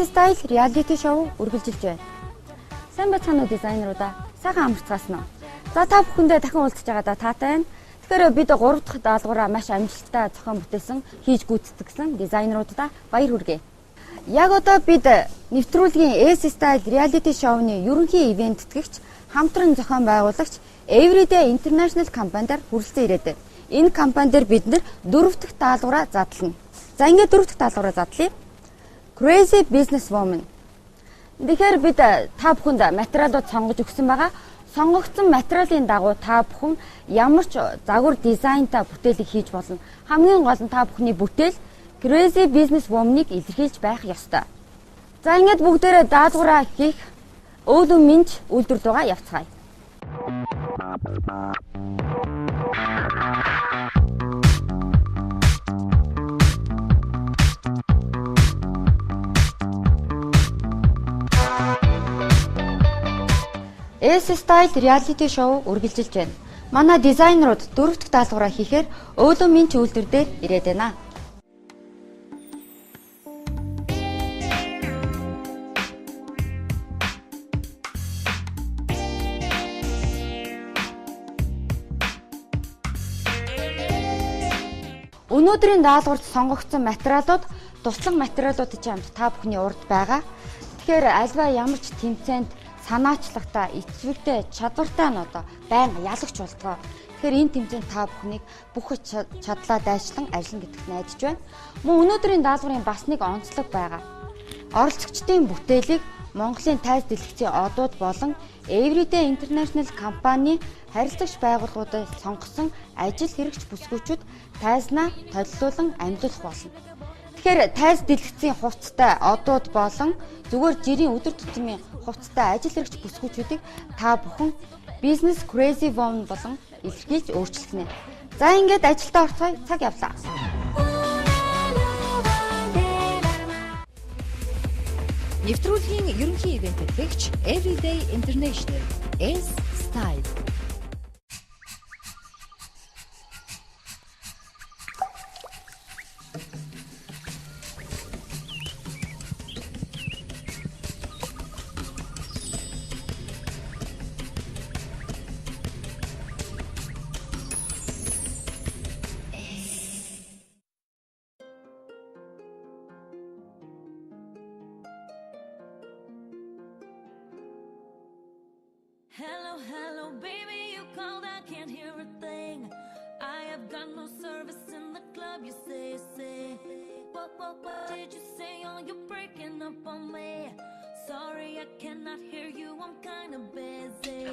S-Style reality show үргэлжилж байна. Сайн байцгаана уу дизайнеруудаа? Сайхан амарцгаасан уу? За та бүхэндээ дахин уулзч байгаадаа таатай байна. Тэгэхээр бид 3 дахь даалгавраа маш амжилттай зохион бүтээсэн, хийж гүйцэтгэсэн дизайнеруудаа баяр хүргэе. Яг одоо бид нэвтрүүлгийн S-Style reality show-ны ерөнхий ивент тэтгэгч, хамтран зохион байгуулагч Everyday International компаниар хүрэлцэн ирээд байна. Энэ компаниар бид 4 дахь даалгавраа задлана. За ингээд 4 дахь даалгавраа задлая. Crazy Business Woman. Тэгэхээр бид та бүхэнд материалууд сонгож өгсөн байгаа. Сонгогдсон материалын дагуу та бүхэн ямар ч загвар дизайнтай бүтээлийг хийж болно. Хамгийн гол нь та бүхний бүтээл Crazy Business Woman-ыг илэрхийлж байх ёстой. За ингээд бүгдээрээ даалгавраа хийх өвлөн минь үйлдвэрлэл рүүгээ явцгаая. S-Style reality show үргэлжилж байна. Манай дизайнерууд 4 дахь даалгавраа хийхээр өвлөн минь үйлдвэр дээр ирээд байна. Өнөөдрийн даалгаварт сонгогдсон материалууд туслах материалуудын хамт та бүхний урд байгаа. Тэгэхээр альва ямар ч тэмцээнд санаачлагтай, эцвэртэй, чадвартай нь одоо байнга ялагч болтгоо. Тэгэхээр энэ тэмцээнд та бүхнийг бүх чадлаа дайчлан ажиллана гэдэгт найдаж байна. Мөн өнөөдрийн даалгаврын бас нэг онцлог байгаа. Оролцогчдын бүтээлийг Монголын тайз дэлгэцийн одууд болон Everyday International компани харилцагч байгууллагуудад сонгосон ажил хэрэгч бүсгүүчүүд тайзнаа толилуулан амьдлуулах болно. Тэгэхээр тайз дэлгэцийн хувцастай одууд болон зүгээр жирийн өдөр тутмын хувцастай ажил хэрэгч бүсгүүчүүдийг та бүхэн Business Crazy Woman болон илэрхийлж өөрчлөх нэ. За ингээд ажилдаа орцгоё, цаг явлаа. Нэвтрүүлгийн ерөнхий ивент тэтгэгч Everyday International S-Style. Hello, hello, baby, you called, I can't hear a thing. I have got no service in the club, you say. What did you say? Oh, you're breaking up on me. Sorry, I cannot hear you, I'm kinda busy.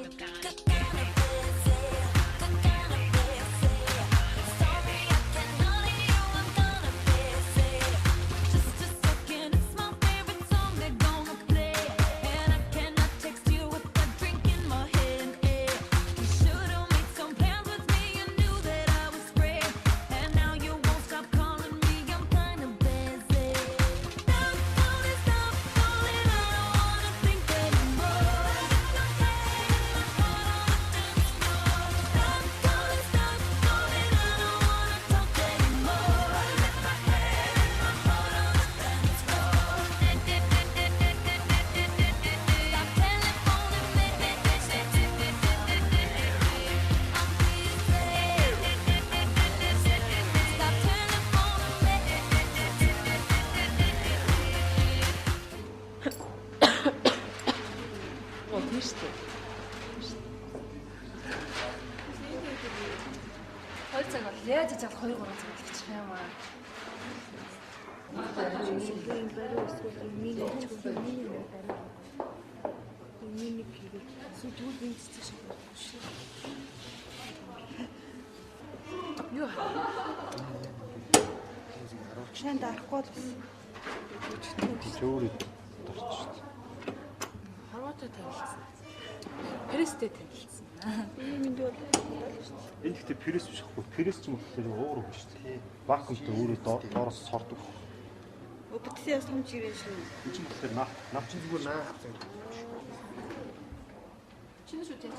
Яаж яаж 2 3 цаг болчих юм аа. Юу? Шанд арахгүй л чөөрөд дурч шүү дээ. Хорвоотой тавилсан. Престэй тавилсан. Энэ ихтэй пресс биш хгүй. Пресс ч юм уу уур үг шүү дээ. Вакуумтай өөрөө доороос сордог. Бүтцээс том чирэн шин. Энэ ч ихтэй навчин зүгээр наа хавцаа. Чинь шүү дээ.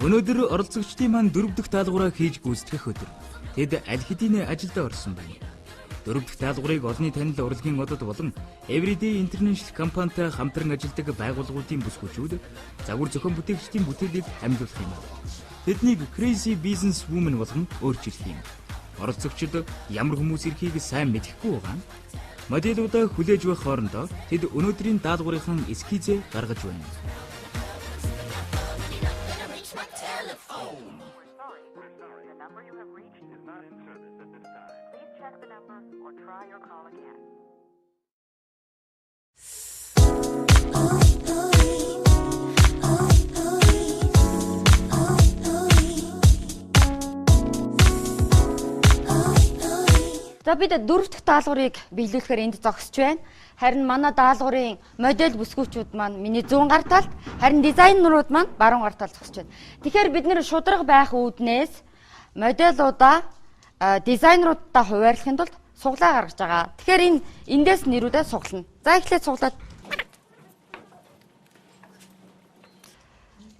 Өнөөдөр оролцогчдын маань 4 дахь даалгавраа хийж гүйцэтгэх өдөр. Тэд аль хэдийн ажилдаа орсон байна. 4 дахь даалгаврыг олонний танил урлагийн одод болон Everyday International компанитай хамтран ажилладаг байгууллагуудын бүсгүүчүүд загвар зохион бүтээгчдийн бүтээлийг хамжуулах юм. Тэднийг Crazy Business Woman болгон өөрчилдөг юм. Оролцогчид ямар хүмүүс ирэхийг сайн мэдэхгүй байгаа. Моделуудаа хүлээж байх хоорондоо тэд өнөөдрийн даалгаврын эскизээ гаргаж байна. За бид 4 дахь даалгаврыг биелүүлэхээр энд зогсож байна. Харин манай даалгаврын модель бүсгүүчүүд маань миний зүүн гар талд, харин дизайнерууд маань баруун гар талд зогсож байна. Тэгэхээр бид нэр шударга байх үүднээс модельудаа дизайнеруудтай хуваарлахын тулд суглаа гаргаж байгаа. Тэгэхээр эндээс нэрүүдээ суглана. За эхлээд суглаад.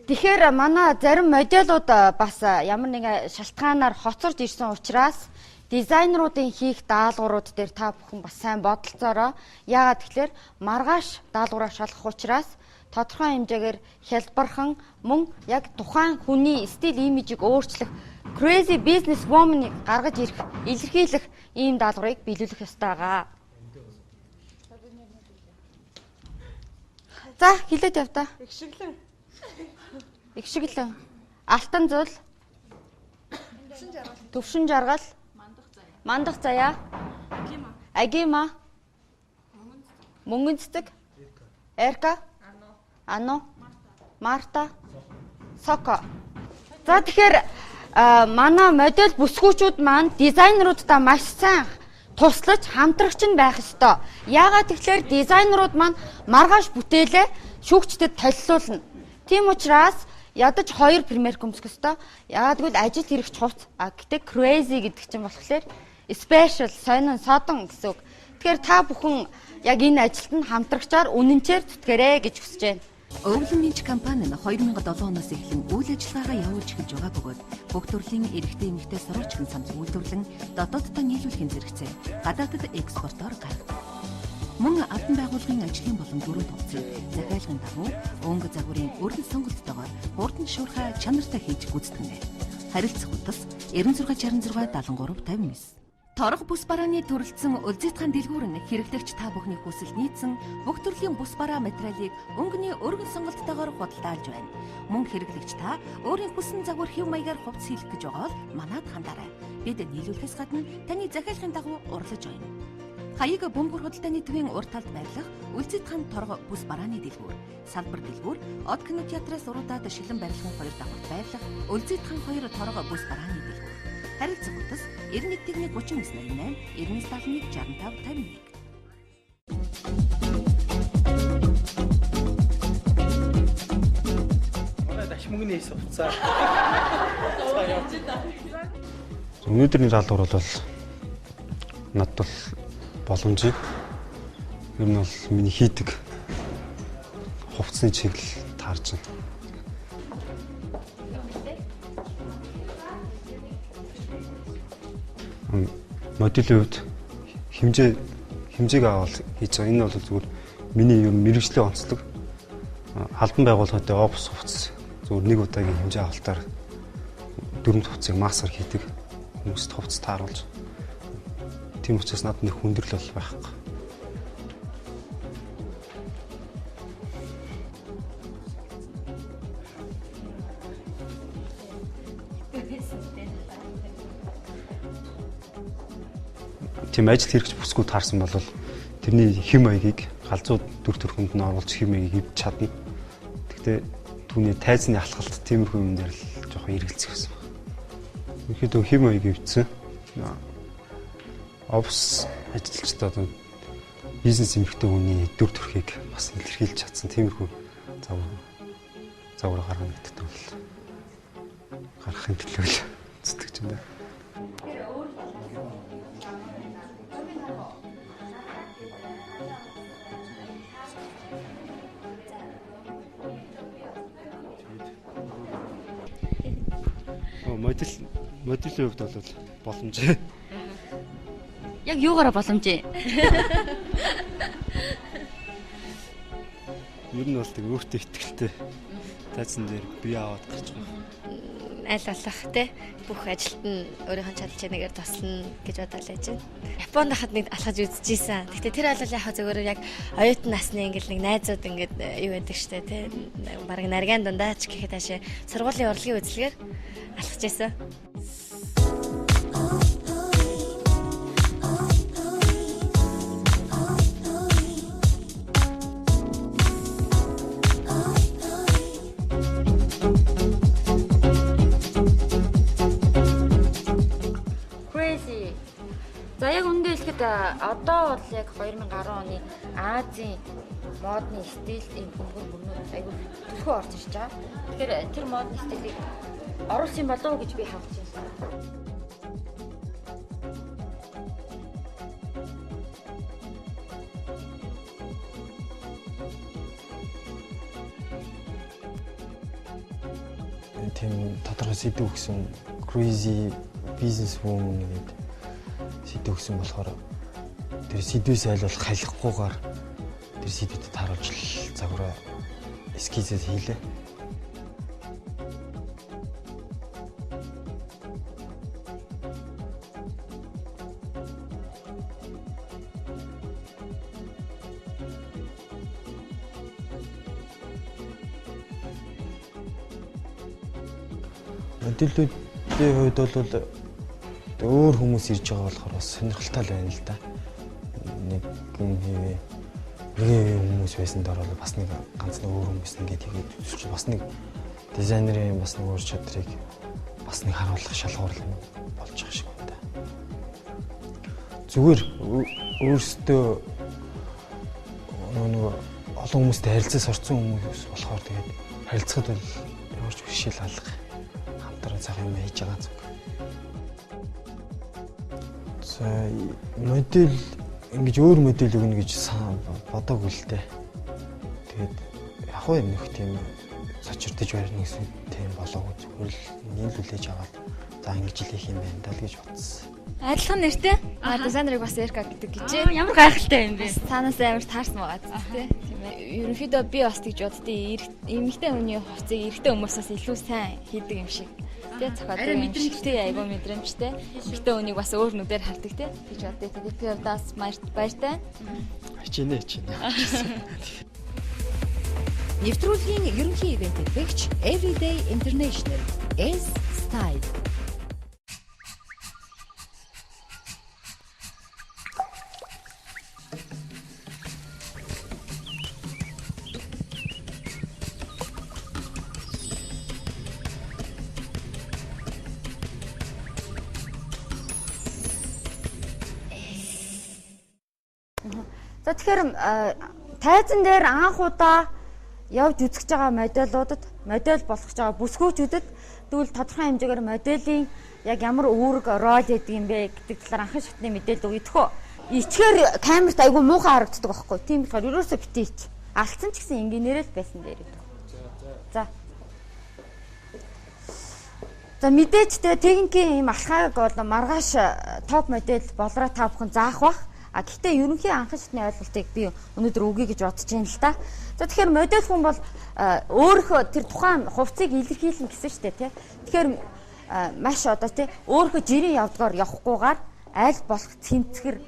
Тэгэхээр манай зарим модельуд бас ямар нэгэн шалтгаанаар хоцорж ирсэн учраас дизайнеруудын хийх даалгаврууд дээр та бүхэн бас сайн бодолцоороо. Яагаад тэгэхээр маргааш даалгавраа шалгах учраас тодорхой хэмжээгээр хялбархан мөн яг тухайн хүний стил имижийг өөрчлөх Crazy Business Woman-ыг гаргаж ирэх, илэрхийлэх ийм даалгаврыг биелүүлэх ёстой байгаа. За хэлээд яв та. Игшиглэн. Алтан зул. Төвшин жаргал. Мандах заяа. Агима. Мөнгөн цэцэг. Эрка. Ано. Марта. Соко. За тэгэхээр манай модель бүсгүүчүүд маань дизайнеруудтай маш сайн туслаж хамтрагч нь байх ёстой. Яагаад тэгэхээр дизайнерууд маань маргааш бүтээлээ шүүгчдэд толилуулна. Тийм учраас ядаж 2 пример көмсөх ёстой. Яагаад гэвэл ажил хэрэгч хувц. Гэтэ crazy гэдэг чинь болохоор special, сонин, содон гэсэн үг. Тэгэхээр та бүхэн яг энэ ажилд нь хамтрагчаар үнэнчээр зүтгэрэй гэж хүсэж байна. Өвлөн Минч компани нь 2007 оноос эхлэн үйл ажиллагаагаа явуулж эхэлж байгаа бөгөөд бүх төрлийн эрэгтэй эмэгтэй сурвалжгийн самс үйлдвэрлэн дотооддоо нийлүүлэхийн зэрэгцээ гадаадд экспортоор гаргадаг. Мөн албан байгууллагын ажлын болон дөрвөн төвцийг захиалгын дагуу өнгө загварын өргөн сонголттойгоор хурдан шуурхай чанартай хийж гүйцэтгэнэ. Харилцах утас 9666 7359. Торго бүс барааны төрөлцсөн Улзитхан дэлгүүр нь хэрэглэгч та бүхний хүсэл нийцсэн бүх төрлийн бүс бараа материалыг өнгөний өргөн сонголттойгоор худалдаалж байна. Мөн хэрэглэгч та өөрийн хүссэн загвар хэв маягаар хувцс хийх гэж байгаа бол манад хандаарай. Бид нийлүүлэхээс гадна таны захиалгын дагуу урлаж байна. Хаяг бөмбөр худалдааны төвийн урт талд байрлах Улзитхан торго бүс барааны дэлгүүр, салбар дэлгүүр, Од кино театраас уруудаад шилэн барилгын 2 давхарт байрлах Улзитхан 2 торго бүс барааны дэлгүүр. Харилцах утас 91-ний 3988 9971 6551. Манай даш мөнгөний хэсэг уцаа. Өнөөдрийн даалгавар бол надад бол боломжийг ер нь бол миний хийдэг хувцсны чиглэл таарч байна. Моделийн хувьд хэмжээг аваад хийж байгаа. Энэ бол зүгээр миний ер нь мэрэгжлийн онцлог. Албан байгууллагуудын опс хувцс зүгээр нэг удаагийн хэмжээ авалтаар 4 хувцсыг массаар хийдэг. Хүмүүст хувцс тааруулж. Тийм учраас надад нэг хүндрэл бол байхгүй. Тийм ажил хэрэгч бүсгүүд таарсан бол тэрний хэм маягийг галзуу дүр төрхөнд нь оруулж хэм маягийг ивч чадна. Гэхдээ түүний тайзны алхалт тиймэрхүү юм дээр л жоохон эргэлзэх гэсэн байна. Ихэд хэм маяг ивцэн. Офс ажилчдаа одоо бизнес эмэгтэй хүний дүр төрхийг бас илэрхийлж чадсан тиймэрхүү загвар гаргана гэдэгт бол гаргахын төлөө л зүтгэж байна. Модулийн хувьд бол боломжтой. Яг юугаараа боломжтой? Ер нь бол тэг өөртөө ихтэй тайзан дээр бие аваад гарч байгаа. Аль болох те бүх ажилд нь өөрийнх нь чадлын нэгээр тослно гэж бодоод байж байна. Японд хахад нэг алхаж үзчихсэн. Гэхдээ тэр бол яг зөвөр яг оюутан насны ингээл нэг найзууд ингээд юу байдаг штэ те бараг нарийн дундаач гэхэд хаашаа сургуулийн урлагийн үзлэгээр алхаж ийсэн. За яг үндэ хэлэхэд одоо бол яг 2010 оны Азийн модны стил юм хөнгөн айгүй төлхөө орж ирж байгаа. Тэгэхээр тэр модны стилийг оруулсан болов уу гэж би хавч байна. Тийм тодорхой сэдв өгсөн crazy business woman гэдэг сэдв өгсөн болохоор тэр сэдвээс айлуулах халихгүйгээр тэр сэдвүүдэд тааруулж загвараа эскизэд хийлээ. Модулүүдийн хувьд бол өөр хүмүүс ирж байгаа болохоор бас сонирхолтой байна л да. Нэг хүмүүс байсан дөрөв бас нэг ганц нэг өөр хүмүүс ингээд тэгээд үзүүлж бас нэг дизайнерын бас нэг өөр чадрыг бас нэг харуулах шалгуур болж байгаа шиг байна. Зүгээр өөрсдөө нэг олон хүмүүстэй харилцаас орсон хүмүүс болохоор тэгээд харилцахад бол ямар ч бишэл алга хамтран цаг юм хийж байгаа зүг. За модель ингэж өөр модель өгнө гэж бодоогүй л дээ. Тэгээд яг уу нэг тийм сочирдож барьна гэсэн тийм болоогүй зүгээр л нийлүүлж аваад за ингэж л хийх юм байна даа гэж бодсон. Адилхан нэртэй. Дизайнерыг бас Эрка гэдэг гэж. Ямар гайхалтай юм бэ? Цаанаас амар таарсан байгаа тийм ээ. Ерөнхийдөө би бас тэгж боддیں۔ Эмэгтэй хүний хувцсыг эрэгтэй хүмүүсээс илүү сайн хийдэг юм шиг. Тэ зохиодог мэдрэмжтэй айгүй мэдрэмжтэй. Эрэгтэй хүнийг бас өөр нүдээр хардаг те гэж боддیں۔ Тэгээд би бас баяртай. Хичээнэ. Нэвтрүүлгийн ерөнхий ивент хэрэгч Everyday International S Style. За тэгэхээр тайзан дээр анх удаа явж үзэж байгаа модельудад модель болгож байгаа бүсгүүчүүдэд тэгвэл тодорхой хэмжээгээр моделийн яг ямар үүрэг рол гэдэг юм бэ гэдэг талаар анхан шатны мэдээлэл өгье төхөө. Ичгээр камерт айгүй муухай харагддаг байхгүй. Тийм болохоор ерөөсөө битээч. Алдсан ч гэсэн инженерэл байсан дээр гэдэг. За мэдээж техникийн юм алхааг бол маргааш топ модель болроо та бүхэн заах бах. Гэхдээ ерөнхий анхан шатны ойлголтыг би өнөөдөр өгье гэж бодож байна л та. За тэгэхээр модель хүн бол өөрийнхөө тэр тухайн хувцсыг илэрхийлнэ гэсэн шүү дээ тий. Тэгэхээр маш одоо тий өөрийнхөө жирийн явдгаар явахгүйгээр аль болох цэмцгэр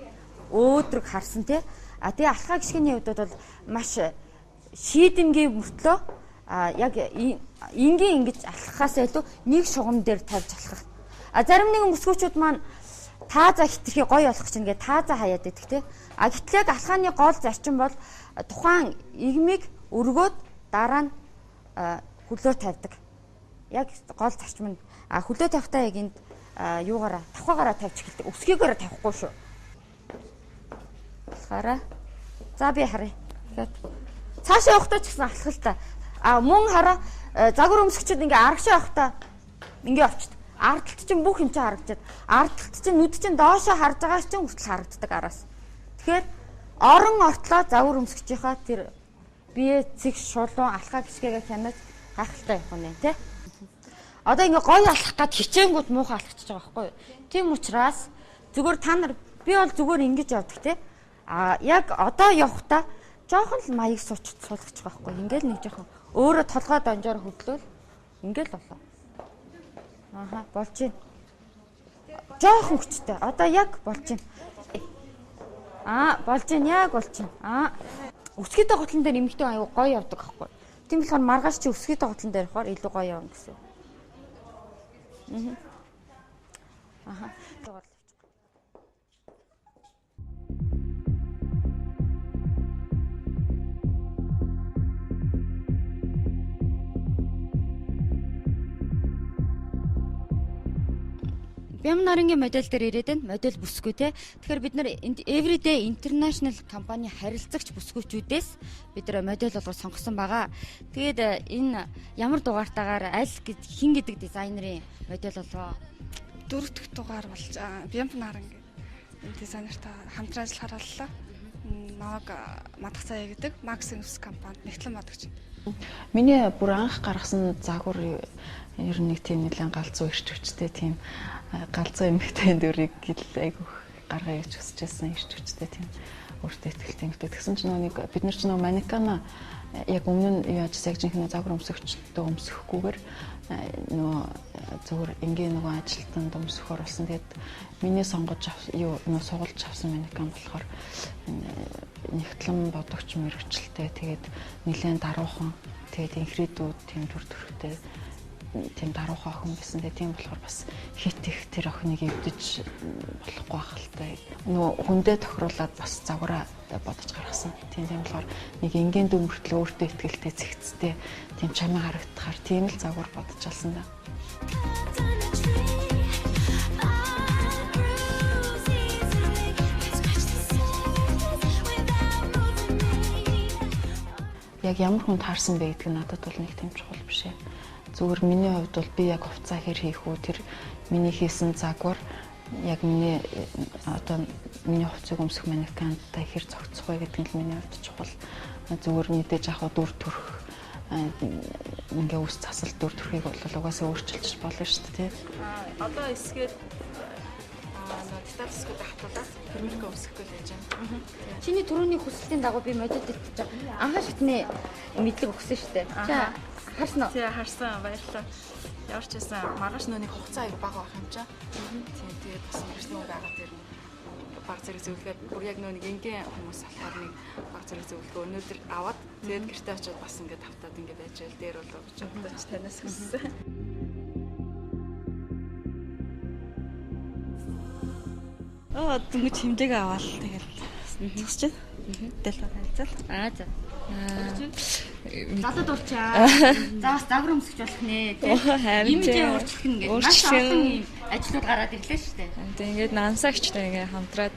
өөдрөг харсан тий. Тэгээ алхаа гişгний хувьд бол маш шийдэмгийн мөртлөө яг энгийн ингэж алхахаас илүү нэг шугам дээр тавьж алхах. Зарим нэгэн бүсгүүчүүд маань тааза хитрхи гоё болох чинь ингээд тааза хаяад идэх тий. Гэтэл яг алхааны гол зарчим бол тухайн игмиг өргөөд дараа нь хөлөө тавьдаг. Яг гол зарчим нь хөлөө тавихтаа яг энд юугаараа тавхаагаараа тавьж эхэлдэг. Өсгийгээрээ тавихгүй шүү. Алхаараа. За би харъя. Цаашаа явахдаа ч гэсэн алхах л та. Мөн хараа загвар өмсгчд ингээ арагшаа явахдаа ингээ овчд. Ардталт чинь бүх юм чинь харагдаад. Ардталт чинь нүд чинь доошоо харж байгаа чинь хүртэл харагддаг араас. Тэгэхээр орон ортлоо загвар өмсгчийнхаа тэр бие цэг шулуун алхаа гисгэгээ хянаж гайхалтай явах нь тий. Одоо ингээ гоё алах гад хичээнгүүд муухай алхчихж байгаа байхгүй юу? Тийм учраас зүгээр та нар би бол зүгээр ингэж явдаг те. Яг одоо явахдаа жоохон л маяг суулгачих байхгүй юу? Ингээл нэг жоохон өөрөө толгой донжоор хөдлөөл ингээл болоо. Аха болж байна. Жоохон хүчтэй. Одоо яг болж байна. Болж байна. Яг болж байна. Өсгийтэй готлон дээр эмэгтэй аюу гоё явдаг байхгүй. Тийм болохоор маргааш чи өсгийтэй готлон дээр явахаар илүү гоё явна гэсэн. Аха. Бям нарангийн модель дээр ирээд байна. Модель бүсгүй те. Тэгэхээр бид нар Everyday International компани харилцагч бүсгүйчүүдээс бид нар модель болгож сонгосон байгаа. Тэгээд энэ ямар дугаартаагаар аль хин гэдэг дизайнерын модель болоо? 4 дахь дугаар болж Бям нарангийн энэ дизайнертай хамтран ажиллахаар боллоо. Намайг Мадгацаа гэдэг Максимус компанид нэгтлэн модогч. Миний бүр анх гаргасан загвар ер нь нэг тийм нэлээд галзуу ирч хүчтэй тийм галзуу эмэгтэй дүрийг айгүйх гаргая гэж хүсэж байсан ирч хүчтэй тийм өөртөө ихтэй эмэгтэй. Тэгсэн чинь нэг бид нар ч нэг манекана яг өмнө нь юу яаж яг жинхэнэ загвар өмсөгчтэй өмсөхгүйгээр нөгөө зөвхөн ингийн нөгөө ажилтанд өмсөхөр болсон. Тэгээд миний сонгож юу нөгөө сугалж авсан манекан болохоор нэгтлэн бодогч мэрэгчлээ. Тэгээд нэлээд даруухан тэгээд инхрээдүүд тийм төр төрхтэй тийм даруухан охин байсан. Тийм болохоор бас хит их тэр охиныг эвдэж болохгүй байхaltaй. Нөгөө хүндээ тохируулаад бас загвараа бодож гаргасан. Тийм болохоор нэг энгийн дүн мөртлөө өөртөө ихтэй зэгцтэй тийм чамаа харагдахаар тийм л загвар бодож алсан да. Яг ямар хүн таарсан бэ гэдэг нь надад бол нэг тийм чухал биш ээ. Зүгээр миний хувьд бол би яг хувцас хэр хийх үү тэр миний хийсэн загвар яг миний одоо миний хувцсыг өмсөх манекантай хэр зохицох вэ гэдэг нь миний хувьд чухал. Зүгээр нэгдэж яг дүр төрх ингээ үс засал дүр төрхийг бол угаасаа өөрчилж болно шүү дээ. Одоо эсгээд статусгүй хатуулаад фермерк өмсөхгүй л байж байна. Чиний түрүүний хүсэлтийн дагуу би модель итгэж байгаа. Анхаа шатны мэдлэг өгсөн шүү дээ. Харсан уу? Тий, харсан. Баярлалаа. Ямар ч байсан маргааш нөөний хугацаа аяг бага байх юм чаа. Тий, тэгээд бас мэрэгчлийн байгаа дээр баг зэрэг зөвлөгөө бүр яг нөөний энгийн хүмүүс болохоор нэг баг зэрэг зөвлөгөө өнөөдөр аваад тэгээд гэртээ очиод бас ингээд тавтаад ингээд байж байл дээр болоо гэж бодож танаас хүссэн. Дөнгөж хэмжээгээ аваад тэгээд зогсож байна. Дэлбэг хайцал. За. Надад урчаа. За бас загвар өмсөж болох нэ. Имижээ өөрчлөх нь ингээд маш олон юм ажлууд гараад ирлээ шүү дээ. Тэгээд ингээд нансагчтай ингээд хамтраад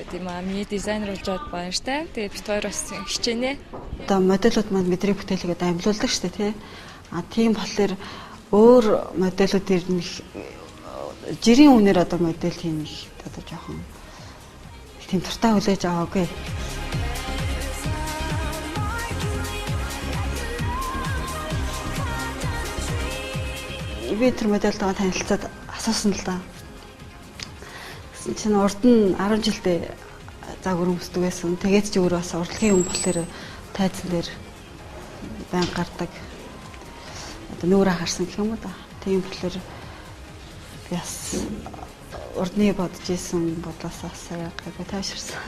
тийм миний дизайнер болж бод баяртай. Тэгээд бид хоёр бас хичээнэ. Одоо модельуд маань бидний бүтээлгээд амьлуулдаг шүү дээ, тий. Тийм болохоор өөр модельуд ирнэх жирийн үнээр одоо модель хийх одоо жоохон тийм туртаа хүлээж аваагүй. Би тэр модельтойгоо танилцаад асуусан л да. Гэсэн чинь урд нь 10 жилдээ загвар өмсдөг байсан. Тэгээд ч өөр бас урлагийн юм болохоор тайзан дээр байн гардаг. Одоо нүүрээ харсан гэх юм уу да. Тийм болохоор яс урдны бодож исэн бодлосоо сая гайгүй тааширсан.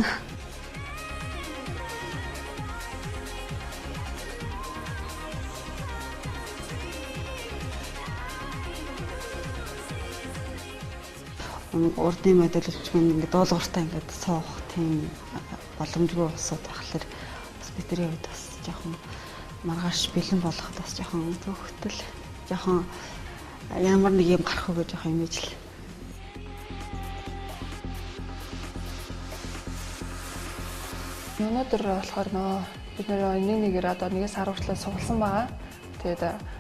Урдны модель болчихгүй ингээд дуулууртаа ингээд суух тийм боломжгүй усууд болохоор бас бидний хувьд бас жоохон маргааш бэлэн болоход бас жоохон зөвхөтөл жоохон ямар нэг юм гарах уу гэж жоохон имиж л. Өнөөдөр болохоор бид нэгээр одоо нэгээс 10 хүртэл сугалсан байгаа. Тэгээд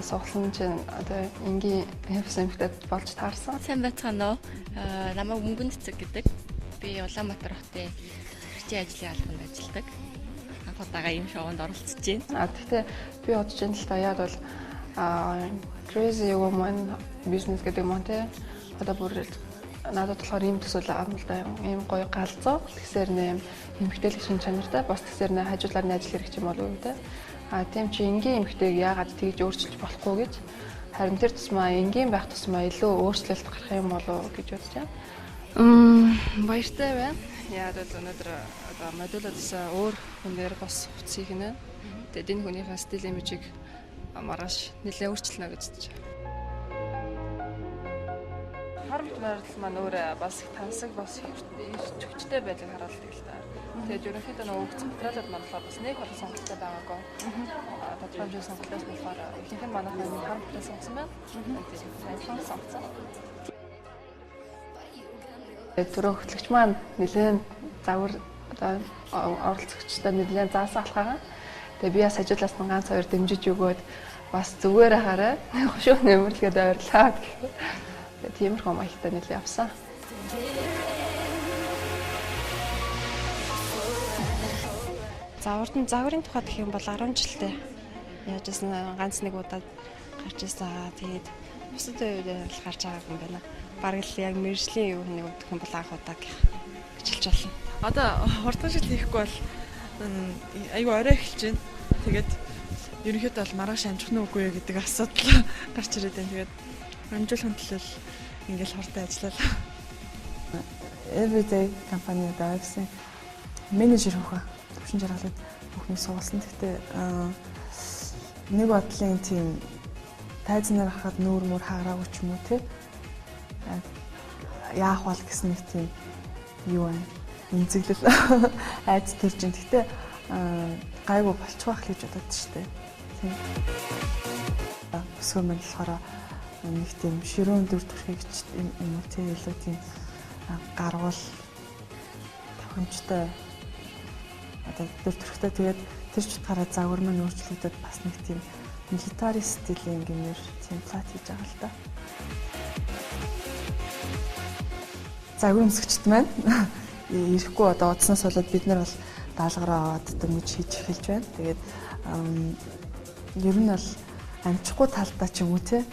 сугалсан чинь одоо энгийн эмфсэмтэй болж таарсан. Сайн байцгаана уу? Намайг Мөнгөн цэцэг гэдэг. Би Улаанбаатар хотын захирчийн ажлын албанд ажилладаг. Анх удаага ийм шоунд оролцож байна. Гэхдээ би бодож байна л да яг бол Crazy Woman бизнес гэдэг юм тий. Одоо бүр надад болохоор ийм төсөөл байгаа юм л да. Ийм гоё галзуу. Тэгсээр нэм эмгтээлэг шин чанартай. Бас тэгсээр нэ хажуулаар нь ажил хэрэг юм болов уу тий. Тийм чи энгийн эмгтэйг яагаад тэгж өөрчилж болохгүй гэж. Харин тэр тусмаа энгийн байх тусмаа илүү өөрчлөлт гарах юм болов уу гэж бодож байна. Баяртай байна. Яагаад бол өнөөдөр одоо модулоос өөр хүнээр бас хувцсыг нэ. Тэгээд энэ хүнийхээ стил имижийг маргааш нэлээд өөрчлөнө гэж бодож байна. Харамт байрлал маань өөр бас их тансаг бас ирч хүчтэй байдлыг харуулдаг л та. Тэгээд ерөнхийдөө нөгөө өгцөн материалууд маань болохоор бас нэг бол сонголттой байгаагүй. Тодорхой сонголтоос болохоор ихэнх нь манайх нэг харамттай сонгосон байна. Тэгээд сонгосон. Түрүү хөтлөгч маань нэлээд загвар одоо оролцогчтой нэлээд заасан алхаагаа. Тэгээ би бас хажуулаас нь ганц хоёр дэмжиж өгөөд бас зүгээр хараа хөшөө нэмэрлэгээд ойрлаа гэх. Тэгээ тиймэрхүү маягтай нэлээд явсан. Загварын тухайд гэх юм бол 10 жилдээ яаж исэн ганц нэг удаад гарч ирсэн. Тэгээд бусад үед л гарч байгаа юм байна. Бараг л яг мэржлийн юу нэг өгөх юм бол анх удаа гэж хэлж байна. Одоо хурдан шил хийхгүй бол айгүй орой эхэлж байна. Тэгээд ерөнхийдөө бол маргааш амжих нь үгүй гэдэг асуудал гарч ирээд байна. Тэгээд амжуулахын төлөө ингээл хурдан ажиллалаа. Everyday компани даасан менежер хөхөө төвшин жаргалууд бүхний суулсан. Гэхдээ нэг бодлын тийм тайзнаар хахад нүүр мөр хаагаагүй ч юм уу те яах бол гэсэн нэг тийм юу вэ? Имзэглэл айц төрж ин. Гэхдээ гайгүй болчих واخ гэж бодод штэ. Тийм. Өсгөө мэн болохоор нэг тийм ширүүн дүр төрхийг юм уу тийм илүү тийм гаргуул тохиомжтой одоо дүр төрхтэй тэгээд тэр ч утгаараа загвар маань өөрчлөгдөд бас нэг тийм милитари стилийн гэмээр тийм плат хийж байгаа л да. Загвар өмсгчд маань ирэхгүй одоо удснаас болоод бид нар бол даалгараа аваад дөнгөж хийж эхэлж байна. Тэгээд ер нь бол амжихгүй талдаа ч юм уу те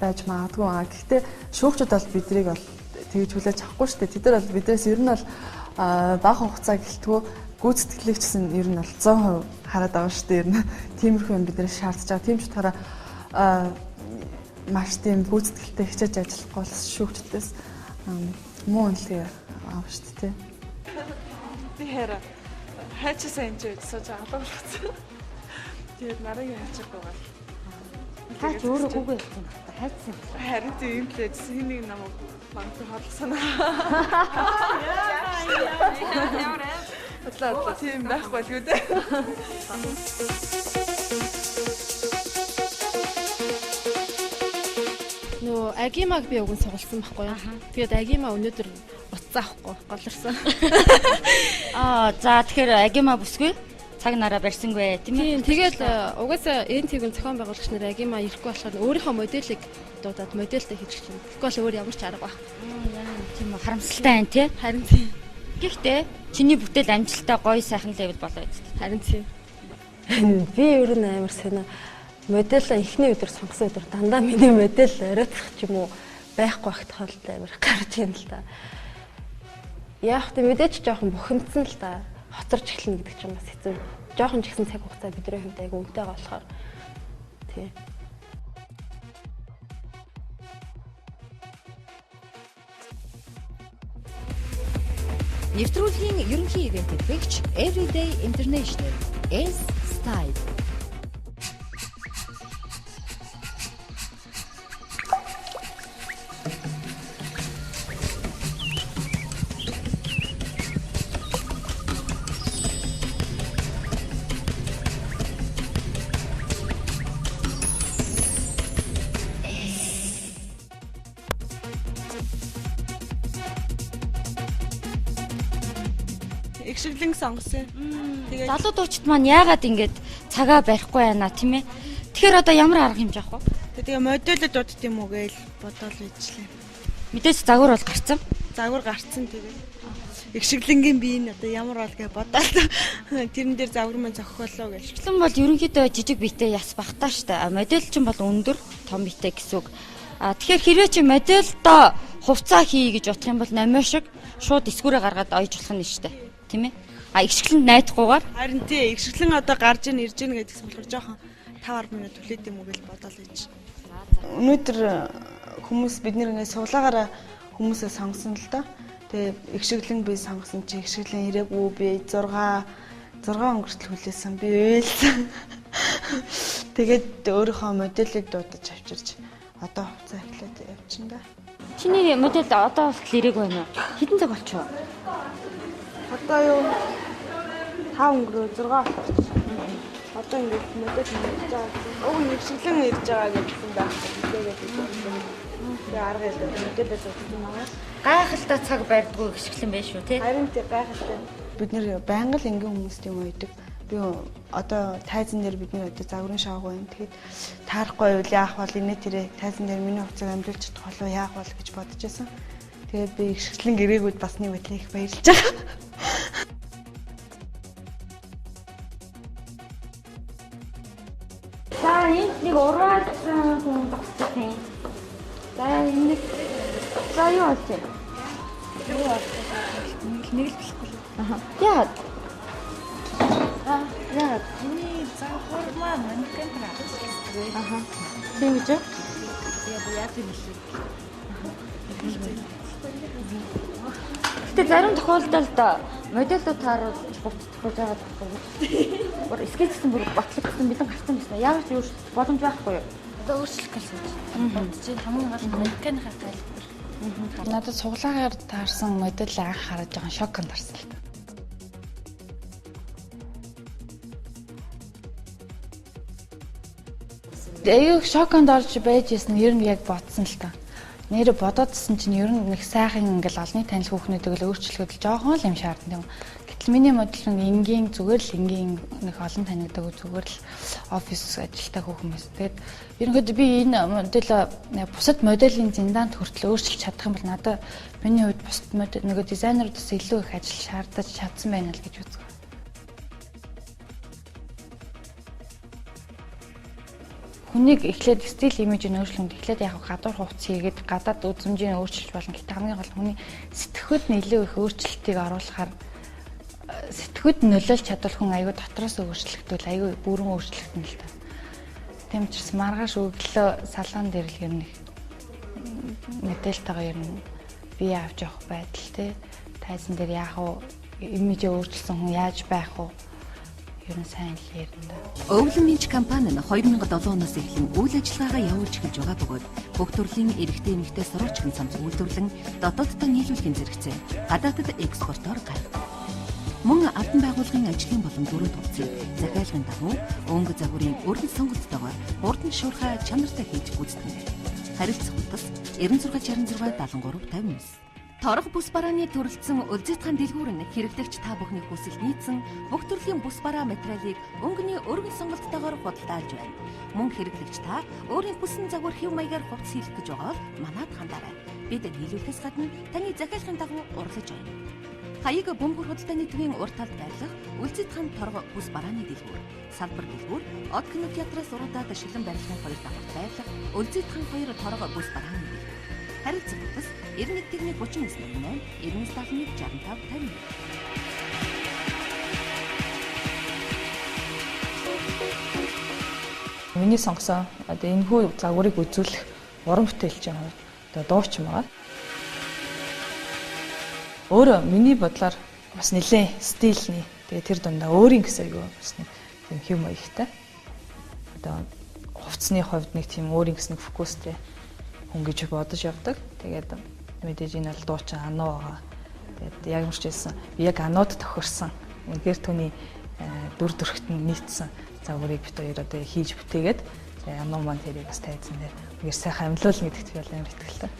байж магадгүй байгаа. Гэхдээ шүүгчд бол бидрийг бол тэгж хүлээж авахгүй шүү дээ. Тэд нар бол биднээс ер нь бол бага хугацаа гэлтгүү гүйцэтгэлийг гэсэн ер нь бол 100% хараад байгаа шүү дээ. Ер нь тиймэрхүү юм биднээс шаардж байгаа. Тийм ч утгаараа маш тийм гүйцэтгэлтэй хичээж ажиллахгүй бол шүүгчдээс муу үнэлгээ авах шүү дээ. Би хараа хайчсан энэ ч сууж алга болсон. Тэгээд нарагийн хайчихгүй гал. Хайч өөрөө үгүй болсон байна. Хайцсан. Харин тийм л эцсийн нэг намайг банк хорлсон. Яа. Тийм байхгүй л үү дээ. Нөө агимаг би өгөн соголсон байхгүй юу. Тэгээд агима өнөөдөр уцаахгүй голорсон. За тэгэхээр агима бүсгүй цаг нараа барьсангүй тийм ээ. Тэгээд угаасаа энэ тивийн зохион байгуулагч нар агима ирэхгүй болохоор өөрийнхөө моделийг дуудаад модельтэй хийж чинь. Тэгэхгүй бол өөр ямар ч арга баг. Тийм үү харамсалтай байна тий. Харин тийм. Гэхдээ чиний бүтээл амжилттай гоё сайхан левел болоо гэж. Харин тийм. Би ер нь амар сонио модель эхний өдөр сонгосон өдөр дандаа миний модель оройтх ч юм уу байхгүй байх тохиолдол амар гарч ийн л та. Яг тэ мэдээч жоохон бухимдсан л та. Хоцорч эхэлнэ гэдэг чинь бас хэцүү. Жоохон ч ихсэн цаг хугацаа бидний хувьд айгүй үнэтэй байгаа болохоор тий. Нэвтрүүлгийн ерөнхий ивент хэрэгч Everyday International S Style. Игшиглэн сонгосон. Тэгээд залуудууд маань яагаад ингэж цагаа барихгүй байна тийм ээ. Тэгэхээр одоо ямар арга хэмжээ авах вэ? Тэгээ модулд дуудт юм уу гээл бодоол ижлээ. Мэдээж загвар бол гарцсан. загвар гарцсан тэгээд игшиглэнгийн би энэ одоо ямар бол гэж бодоод тэрэн дээр загвар маань зохиолоо гэж. Игшиглэн бол ерөнхийдөө жижиг биетэй яс багтаа штэ. Модель чинь бол өндөр том биетэй гэсэн үг. Тэгэхээр хэрвээ чи модельдоо хувцас хий гэж бодох юм бол намиа шиг шууд эсгүүрээ гаргаад ойж болох нь штэ. Тийм ээ? Игшиглэн найдахгүйгээр харин тий игшиглэн одоо гарч ирж гэдгээс болохоор жоохон 5-10 минут хүлээт юм уу гэж бодоол гэж. Өнөөдөр хүмүүс бид нэр суулаагаар хүмүүсээ сонгосон л доо. Тэгээ игшиглэн би сонгосон чи игшиглэн ирээгүй би 6 өнгөртөл хүлээсэн би уйлсан. Тэгээд өөрийнхөө модельийг дуудаж авчирч одоо хувцас эхлээд явчихна да. Чиний модель одоо хүртэл ирээгүй байна уу? Хэдэн цаг болчихоо? Одоо юу 5 өнгөрөө 6 болчихсон. Одоо ингээд модель хийж байгаа. Уг нэг шиглэн ирж байгаа гэсэн байх. Тэгээ арга хэлээд модельээс өгсөн байгаа. Гайхалтай цаг барьдгүй гიშгэлэн байх шүү тий. Харин тий гайхалтай. Бид нэр байнга л ингийн хүмүүст юм үйдэг. Би одоо тайзан дээр бидний одоо загварын шоуг байна. Тэгэхэд таарахгүй байвал яах бол инээ тэрэ тайзан дээр миний хувцас амжуулж чадах болов яах бол гэж бодож байсан. Тэгээд би гიშгэлэн гэрээгүүд бас нэг байдлаа их баярлж байгаа. За энэ нэг ургаалсан хүн багцсан юм. За энэ нэг за юу болчих вэ? Юу болчих вэ? Нэг л болохгүй. Яа. Яа. Миний загвар маань манекен траа. Тийм гэж? Яа тийм л. Гэтэ зарим тохиолдолд модельд тааруулж хувцдах гэж байгаа байхгүй. Бүр скетчсэн бүр батлагдсан бэлэн гарсан байсан. Ямар ч өөрчлөлт боломж байхгүй юу? Одоо өөрчлөх гэсэн чинь бодчих хамгийн гол нь манекены хатал. Надад суглаагаар таарсан модель анх хараж байгаа шоконд тарсан л та. Аюу шоконд орж байж ясна ер нь яг бодсон л та. Нэр бодоодсэн чинь ер нь нэг сайхан ингээл олонний танил хүүхнүүдийг л өөрчлөхөд л жоохон л юм шаардсан юм. Гэтэл миний модель нь энгийн зүгээр л энгийн нэг олон танигдаг зүгээр л офис ажилтаа хүүхэн байсан. Тэгээд ерөнхийдөө би энэ модель бусад моделийн зиндаанд хүртэл өөрчилж чадах юм бол надад миний хувьд бусад модель нөгөө дизайнеруудаас илүү их ажил шаардаж чадсан байна л гэж үздэг. Хүнийг эхлээд стил имижийг өөрчлөхөнд эхлээд яг гадуур хувцас хийгээд гадаад үзмжийг өөрчилж болно. Гэтэл хамгийн гол хүний сэтгхүүд нь илүү их өөрчлөлтийг оруулахаар сэтгхүүд нөлөөлж чадвал хүн аюу дотроос өөрчлөгдөл аюу бүрэн өөрчлөгдөн л та. Тийм учраас маргааш өглөө салон дээр л ер нь мэдээлэлтэйгээ ер нь бие авч явах байдал те. Тайзан дээр яах вэ? Имижээ өөрчилсөн хүн яаж байх вэ? Ер нь сайн л ярина. Өвлөн Минч компани нь 2007 оноос эхлэн үйл ажиллагаагаа явуулж эхэлж байгаа бөгөөд бүх төрлийн эрэгтэй эмэгтэй сурвалжгийн цамц үйлдвэрлэн дотооддоо нийлүүлэхийн зэрэгцээ гадаадд экспортоор гаргав. Мөн албан байгууллагын ажлын болон дөрөв төвцийг захиалгын дагуу өнгө загварын өргөн сонголттойгоор хурдан шуурхай чанартай хийж гүйцэтгэв. Харилцах утас 9666 7359. Торго бүс барааны төрөлцсөн үлзийтхан дэлгүүр нь хэрэглэгч та бүхний хүсэлд нийцсэн бүх төрлийн бүс бараа материалыг өнгөний өргөн сонголттойгоор худалдаалж байна. Мөн хэрэглэгч та өөрийн хүссэн загвар хэв маягаар хувцас хийх гэж байгаа бол манайд хандаарай. Бид нийлүүлэхээс гадна таны захиалгын дагуу урлаж байна. Хаяг бөмбөр худалдааны төвийн урт талд байрлах үлзийтхан торго бүс барааны дэлгүүр, салбар дэлгүүр, од кино театраас уруудаад шилэн барилгын хоёр давхарт байрлах үлзийтхан 2 торго бүс барааны дэлгүүр. Харилцах утас 91-39-8 99-71-65-50. Миний сонгосон одоо энэхүү загварыг үзүүлэх уран бүтээлч юм одоо дуучин байгаа. Өөрөө миний бодлоор бас нэлээд стилний. Тэгээ тэр дундаа өөрийн гэсэн юу бас нэг тийм хэв маягтай. Одоо хувцсны хувьд нэг тийм өөрийн гэсэн фокустэй хүн гэж бодож явдаг. Тэгээд мэдээж энэ бол дуучин ануу байгаа. Тэгээд яг юм шижсэн. Би яг анууд тохирсон. Гэр түүний дүр төрхт нь нийцсэн загварыг бид хоёр одоо хийж бүтээгээд ануу маань тэрийг бас тайзан дээр үгээр сайхан амьлуулна гэдэгт би амар итгэлтэй.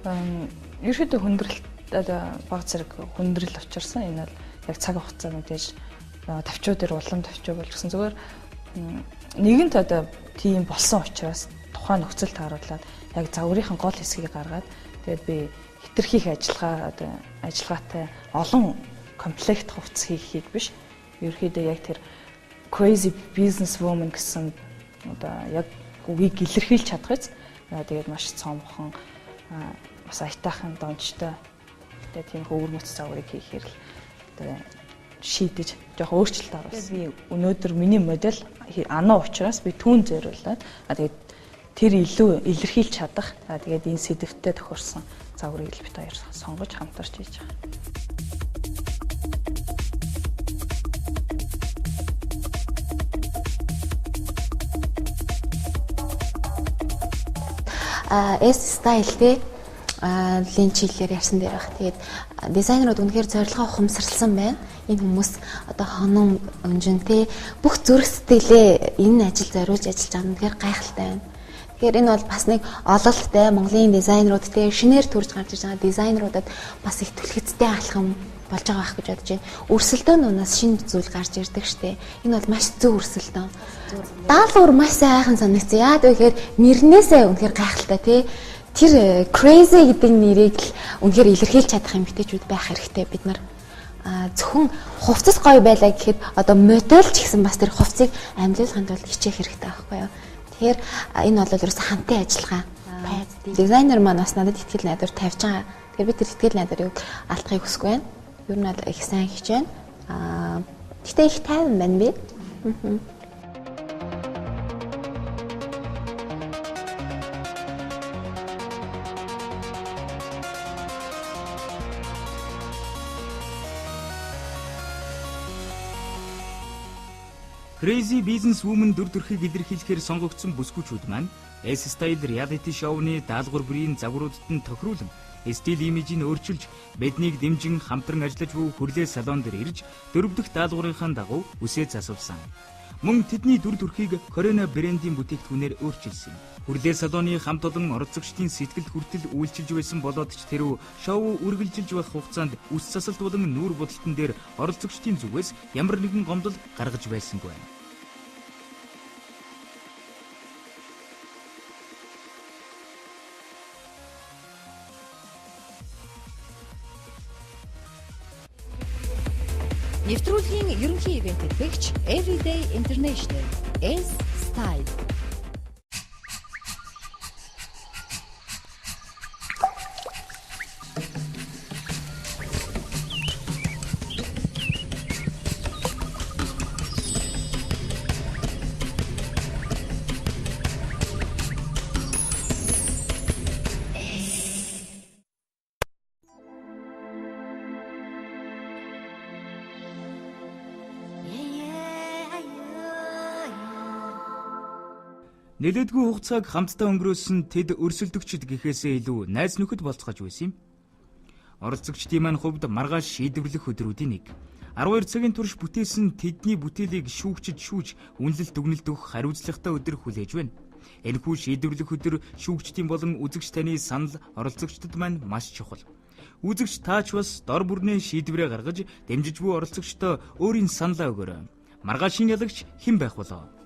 Ерөөдөө хүндрэлт баг зэрэг хүндрэл учирсан. Энэ бол яг цаг хугацаа мэдээж тавчуу дээр улам тавчуу болж гисэн зүгээр нэгэнт одоо тийм болсон учраас тухайн нөхцөл тааруулаад яг загварынхан гол хэсгийг гаргаад тэгээд би хэтэрхийх ажиллагаатай олон комплект хувцас хийхийг биш. Ерөнхийдөө яг тэр crazy business woman гэсэн одоо яг үгийг илэрхийлж чадах. Тэгээд маш цомхон бас аятайхан дончтой тэгээд тийм өвөрмөц загварыг хийхээр л одоо шийдэж жоох өөрчлөлт оруулсан. Би өнөөдөр миний модель ана учраас би түүн зориулаад тэгээд тэр илүү илэрхийлж чадах. Тэгээд энэ сэдвтэ тохирсон загварыг л бид хоёр сонгож хамтарч хийж байгаа. S-style линчилээр ярьсан дээр баг. Тэгээд дизайнерууд үнэхээр зорилгоо ухамсарласан байна. Энэ хүмүүс одоо хонон өнжинтэй бүх зүрх сэтгэлээ энэ ажил зориулж ажиллаж байгаа нь үнэхээр гайхалтай байна. Тэгэхээр энэ бол бас нэг ололттой Монголын дизайнеруудтэй шинээр төрж гарч ирж байгаа дизайнеруудад бас их түлхэцтэй алхам болж байгаа байх гэж бодож байна. Өрсөлдөөнөөс шинэ зүйл гарч ирдэг штеп. Энэ бол маш зөв өрсөлдөөн. Даалгавар маш сайхан санагдсан. Яа гэвэл мөрнөөсөө үнэхээр гайхалтай тий. Тэр crazy гэдэг нэрийг л үнэхээр илэрхийлж чадах эмэгтэйчүүд байх хэрэгтэй. Бид нар зөвхөн хувцас гоё байлаа гэхэд одоо модель ч гэсэн бас тэр хувцсыг амжилуулахын тулд хичээх хэрэгтэй байхгүй юу. Тэгэхээр энэ бол ерөөсө хамтын ажиллагаа. Дизайнер маань бас надад итгэл найдвар тавьж байгаа. Тэгэхээр би тэр итгэл найдварыг алдахыг хүсэхгүй байна. Ер нь их сайн хийж байна. Гэхдээ их тайван байна би. Crazy Business Woman дүр төрхийг илэрхийлэхээр сонгогдсон бүсгүйчүүд маань S-style reality show-ны даалгавар бүрийн загваруудад нь тохируулан стил имижийг өөрчилж биднийг дэмжин хамтран ажиллаж буй хүрлээ салон дээр ирж дөрөвдөх даалгаврынхаа дагуу үсээ засвалсан. Мөн тэдний дүр төрхийг Corona брендийн бүтээгдэхүүнээр өөрчилсөн. Хүрлээ салоны хамт олон оролцогчдын сэтгэлд хүртэл үйлчилж байсан болоод ч тэрүү шоу үргэлжилж байх хугацаанд үс засалт болон нүүр будалтан дээр оролцогчдын зүгээс ямар нэгэн гомдол гаргаж байсангүй байна. Нэвтрүүлгийн ерөнхий ивент төлөвлөгч Everyday International S-style. Нэлээдгүй хугацааг хамтдаа өнгөрөөсөн тэд өрсөлдөгчд гэхээсээ илүү найз нөхөд болцгож байсан юм. Оролцогчдын маань хувьд маргааш шийдвэрлэх өдрүүдийн нэг. 12 цагийн турш бүтээсэн тэдний бүтээлийг шүүгчд шүүж үнэлэлт дүгнэлт өгөх хариуцлагатай өдөр хүлээж байна. Энэхүү шийдвэрлэх өдөр шүүгчдийн болон үзэгч таны санал оролцогчдод маань маш чухал. Үзэгч таач бас дор бүрнээ шийдвэрээ гаргаж дэмжиж буй оролцогчдоо өөрийн саналаа өгөөрэй. Маргаашийн ялагч хэн байх болов?